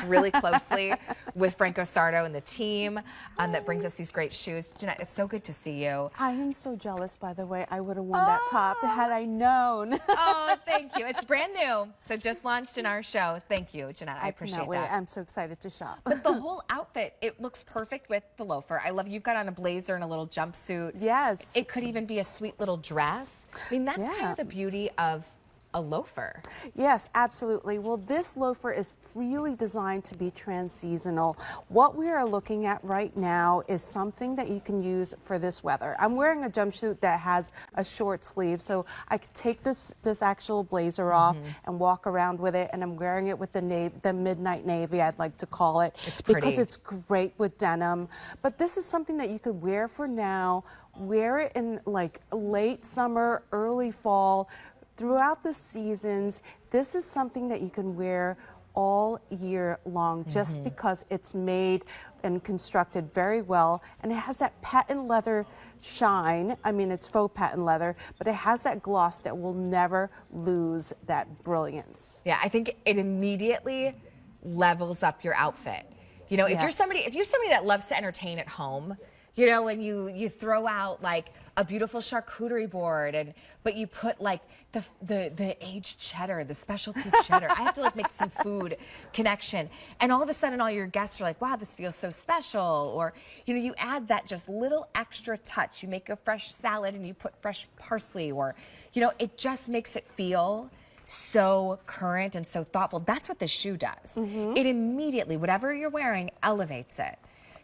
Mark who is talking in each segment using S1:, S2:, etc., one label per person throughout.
S1: works really closely with Franco Sarto and the team that brings us these great shoes. Jeannette, it's so good to see you.
S2: I am so jealous, by the way. I would have worn that top had I known.
S1: Oh, thank you. It's brand new, so just launched in our show. Thank you, Jeannette. I appreciate that.
S2: I'm so excited to shop.
S1: But the whole outfit, it looks perfect with the loafer. I love you've got on a blazer and a little jumpsuit.
S2: Yes.
S1: It could even be a sweet little dress. I mean, that's kind of the beauty of a loafer.
S2: Yes, absolutely. Well, this loafer is really designed to be trans-seasonal. What we are looking at right now is something that you can use for this weather. I'm wearing a jumpsuit that has a short sleeve, so I could take this actual blazer off and walk around with it, and I'm wearing it with the midnight navy, I'd like to call it.
S1: It's pretty.
S2: Because it's great with denim. But this is something that you could wear for now, wear it in like late summer, early fall, throughout the seasons. This is something that you can wear all year long just because it's made and constructed very well, and it has that patent leather shine. I mean, it's faux patent leather, but it has that gloss that will never lose that brilliance.
S1: Yeah, I think it immediately levels up your outfit. You know, if you're somebody that loves to entertain at home, you know, and you throw out like a beautiful charcuterie board, but you put like the aged cheddar, the specialty cheddar. I have to like make some food connection, and all of a sudden all your guests are like, wow, this feels so special. Or, you know, you add that just little extra touch. You make a fresh salad and you put fresh parsley, or, you know, it just makes it feel so current and so thoughtful. That's what this shoe does. It immediately, whatever you're wearing, elevates it.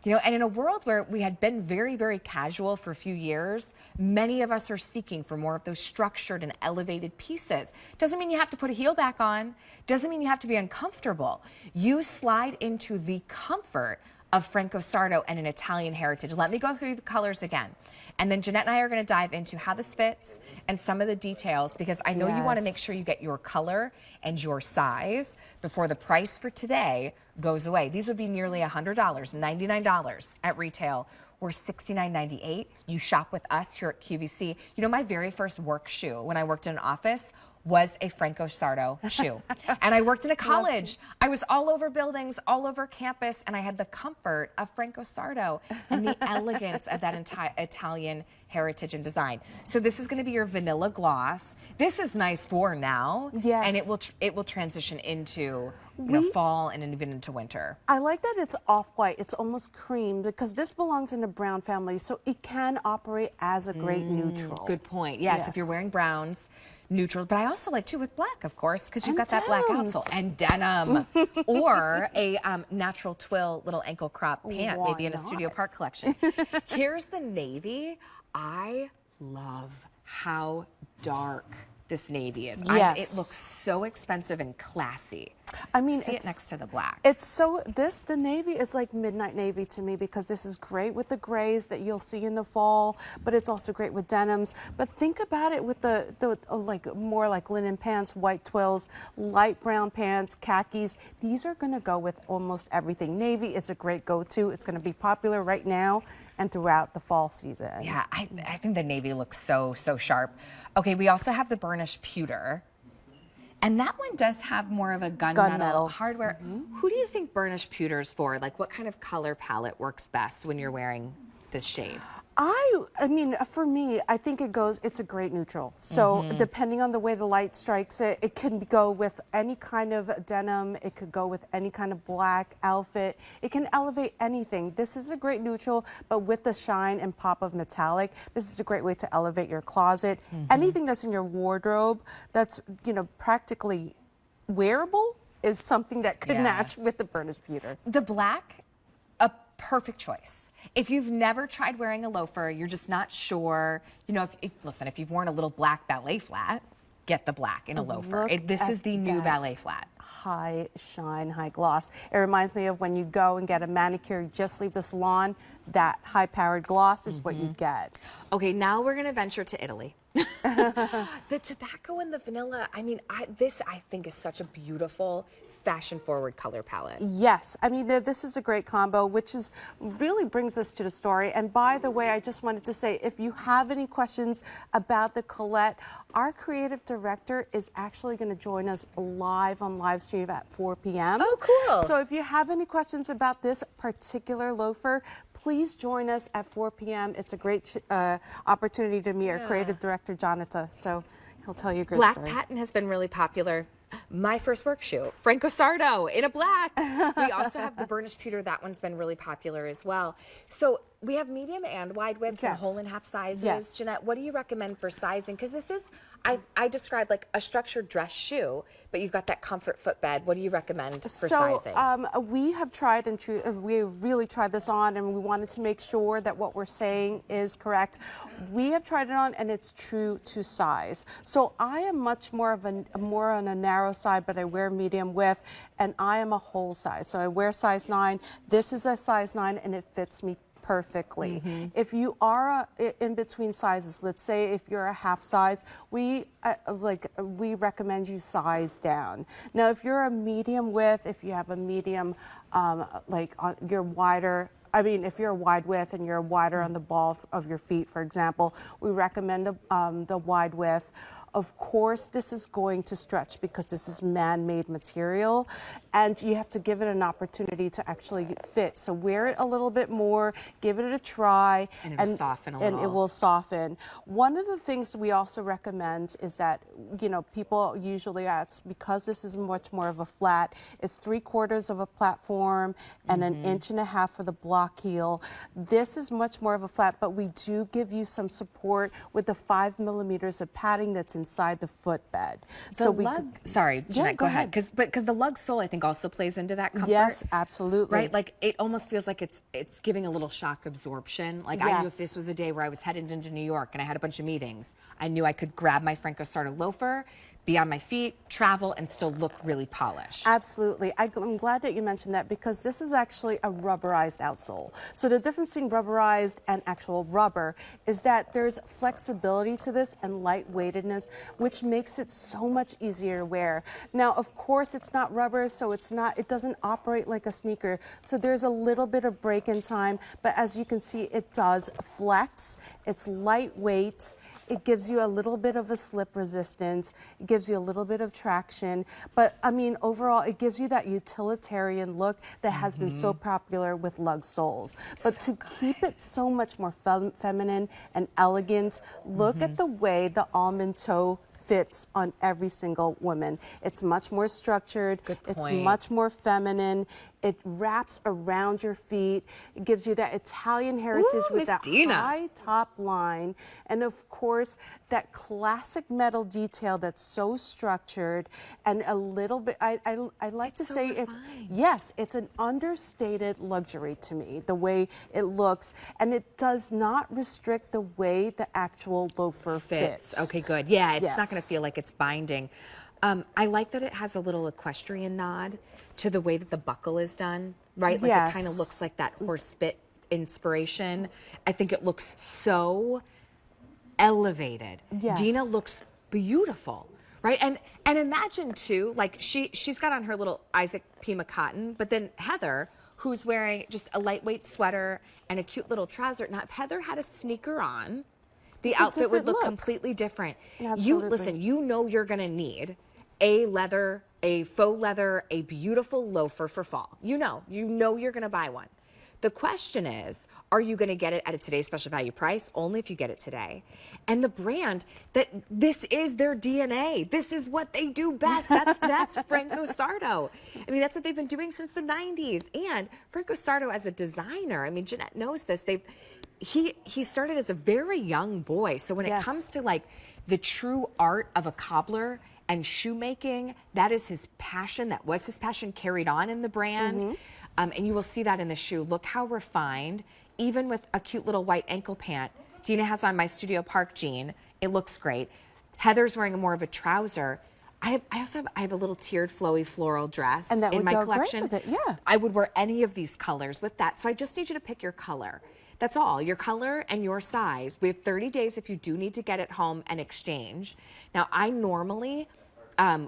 S1: You know, and in a world where we had been very, very casual for a few years, many of us are seeking for more of those structured and elevated pieces. Doesn't mean you have to put a heel back on. Doesn't mean you have to be uncomfortable. You slide into the comfort of Franco Sarto and an Italian heritage. Let me go through the colors again. And then Jeannette and I are going to dive into how this fits and some of the details, because I know you want to make sure you get your color and your size before the price for today goes away. These would be nearly $100, $99 at retail, or $69.98. You shop with us here at QVC. You know, my very first work shoe when I worked in an office was a Franco Sarto shoe. And I worked in a college. I was all over buildings, all over campus, and I had the comfort of Franco Sarto and the elegance of that entire Italian heritage and design. So this is going to be your vanilla gloss. This is nice for now, and it will transition into fall and even into winter.
S2: I like that it's off-white. It's almost cream, because this belongs in the brown family, so it can operate as a great neutral.
S1: Good point. Yes, if you're wearing browns, neutral. But I also like too with black, of course, because you've got that black outsole and denim, or a natural twill little ankle crop pant, maybe in a Studio Park collection. Here's the navy. I love how dark this navy is. It looks so expensive and classy.
S2: I mean,
S1: see it next to the black.
S2: It's so, the navy is like midnight navy to me, because this is great with the grays that you'll see in the fall, but it's also great with denims. But think about it with the like more like linen pants, white twills, light brown pants, khakis. These are going to go with almost everything. Navy is a great go-to. It's going to be popular right now and throughout the fall season.
S1: Yeah, I think the navy looks so sharp. Okay, we also have the burnished pewter. And that one does have more of a gunmetal hardware. Who do you think burnished pewter is for? Like, what kind of color palette works best when you're wearing this shade?
S2: I mean, for me, I think it's a great neutral. So depending on the way the light strikes it, it can go with any kind of denim. It could go with any kind of black outfit. It can elevate anything. This is a great neutral, but with the shine and pop of metallic, this is a great way to elevate your closet. Anything that's in your wardrobe that's, you know, practically wearable is something that could match with the burnished pewter.
S1: The black, a perfect choice. If you've never tried wearing a loafer, you're just not sure, you know, listen, if you've worn a little black ballet flat, get the black in a loafer. This is the new ballet flat.
S2: High shine, high gloss. It reminds me of when you go and get a manicure, you just leave the salon, that high-powered gloss is what you get.
S1: Okay, now we're gonna venture to Italy. The tobacco and the vanilla, I mean, this I think is such a beautiful fashion-forward color palette.
S2: Yes, I mean, this is a great combo, which is really brings us to the story. And by the way, I just wanted to say, if you have any questions about the Collette, our creative director is actually going to join us live on live stream at 4 p.m.
S1: Oh, cool.
S2: So if you have any questions about this particular loafer, please join us at 4 p.m. It's a great opportunity to meet our creative director, Jeannette. So he'll tell you a great
S1: Black
S2: story.
S1: patent has been really popular. My first work shoe, Franco Sarto in a black. We also have the burnished pewter. That one's been really popular as well. So we have medium and wide widths and whole and half sizes.
S2: Yes.
S1: Jeannette, what do you recommend for sizing? Because this is, I described like a structured dress shoe, but you've got that comfort footbed. What do you recommend for sizing?
S2: We have tried and we really tried this on, and we wanted to make sure that what we're saying is correct. We have tried it on, and it's true to size. So I am much more of more on a narrow side, but I wear medium width, and I am a whole size. So I wear size 9. This is a size 9, and it fits me perfectly. If you are in between sizes, let's say if you're a half size, we recommend you size down. Now, if you're a medium width, if you have a medium, you're wider. I mean, if you're a wide width and you're wider on the ball of your feet, for example, we recommend the wide width. Of course, this is going to stretch because this is man-made material, and you have to give it an opportunity to actually fit. So wear it a little bit more, give it a try,
S1: and it'll soften a little.
S2: And it will soften. One of the things we also recommend is that, you know, people usually ask, because this is much more of a flat, it's 3/4 of a platform and 1.5 inches for the block heel. This is much more of a flat, but we do give you some support with the 5 millimeters of padding that's inside the footbed.
S1: Sorry, Jeannette,
S2: go
S1: go ahead. Because the lug sole, I think, also plays into that comfort.
S2: Yes, absolutely.
S1: Right? Like, it almost feels like it's giving a little shock absorption. Like, I knew if this was a day where I was headed into New York and I had a bunch of meetings, I knew I could grab my Franco Sarto loafer, be on my feet, travel, and still look really polished.
S2: Absolutely. I'm glad that you mentioned that, because this is actually a rubberized outsole. So the difference between rubberized and actual rubber is that there's flexibility to this and lightweightedness, which makes it so much easier to wear. Now, of course, it's not rubber, so it doesn't operate like a sneaker. So there's a little bit of break-in time, but as you can see, it does flex. It's lightweight. It gives you a little bit of a slip resistance. It gives you a little bit of traction. But I mean, overall, it gives you that utilitarian look that has been so popular with lug soles. But to keep it so much more feminine and elegant, look at the way the almond toe fits on every single woman. It's much more structured.
S1: Good point.
S2: It's much more feminine. It wraps around your feet. It gives you that Italian heritage with that high top line. And of course, that classic metal detail that's so structured and a little bit, I like to say it's an understated luxury to me, the way it looks. And it does not restrict the way the actual loafer fits.
S1: Okay, good. Yeah, it's not going to feel like it's binding. I like that it has a little equestrian nod to the way that the buckle is done, right? Like it kind of looks like that horse bit inspiration. I think it looks so elevated. Dina looks beautiful, right? And imagine too, like she's got on her little Isaac Pima cotton, but then Heather, who's wearing just a lightweight sweater and a cute little trouser. Now, if Heather had a sneaker on, the outfit would look completely different.
S2: Absolutely.
S1: You know you're gonna need a faux leather, a beautiful loafer for fall. You know you're gonna buy one. The question is, are you gonna get it at a today's special value price? Only if you get it today. And the brand, this is their DNA. This is what they do best. That's Franco Sarto. I mean, that's what they've been doing since the 90s. And Franco Sarto as a designer, I mean, Jeannette knows this. He started as a very young boy. So when it comes to like the true art of a cobbler and shoemaking, that is his passion. That was his passion carried on in the brand. And you will see that in the shoe. Look how refined, even with a cute little white ankle pant. Dina has on my Studio Park jean. It looks great. Heather's wearing more of a trouser. I have a little tiered flowy floral dress
S2: and that
S1: in
S2: would
S1: my
S2: go
S1: collection.
S2: Great with it.
S1: I would wear any of these colors with that. So I just need you to pick your color. That's all, your color and your size. We have 30 days if you do need to get it home and exchange. Now, I normally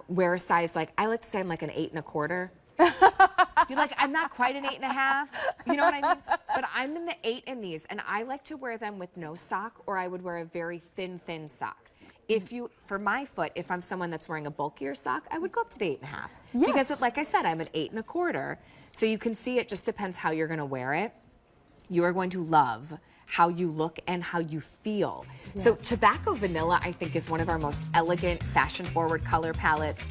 S1: wear a size, like, I like to say I'm like an 8 1/4. You're like, I'm not quite an 8 1/2. You know what I mean? But I'm in the 8 in these, and I like to wear them with no sock, or I would wear a very thin sock. For my foot, if I'm someone that's wearing a bulkier sock, I would go up to the 8 1/2.
S2: Yes.
S1: Because, like I said, I'm an 8 1/4. So you can see it just depends how you're going to wear it. You are going to love how you look and how you feel. Yes. So Tobacco Vanilla, I think, is one of our most elegant, fashion-forward color palettes.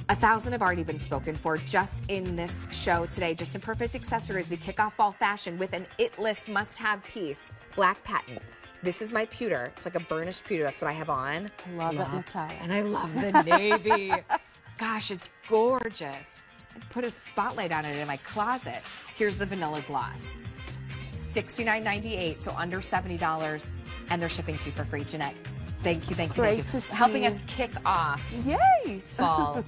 S1: 1,000 have already been spoken for just in this show today. Just in perfect accessories, we kick off fall fashion with an it list must-have piece, black patent. This is my pewter. It's like a burnished pewter. That's what I have on.
S2: Love it, Natalia.
S1: And I love the navy. Gosh, it's gorgeous. I'd put a spotlight on it in my closet. Here's the vanilla gloss. $69.98, so under $70, and they're shipping to you for free. Jeannette, thank you, thank you,
S2: Great
S1: thank you.
S2: to see.
S1: Helping us kick off
S2: Yay!
S1: fall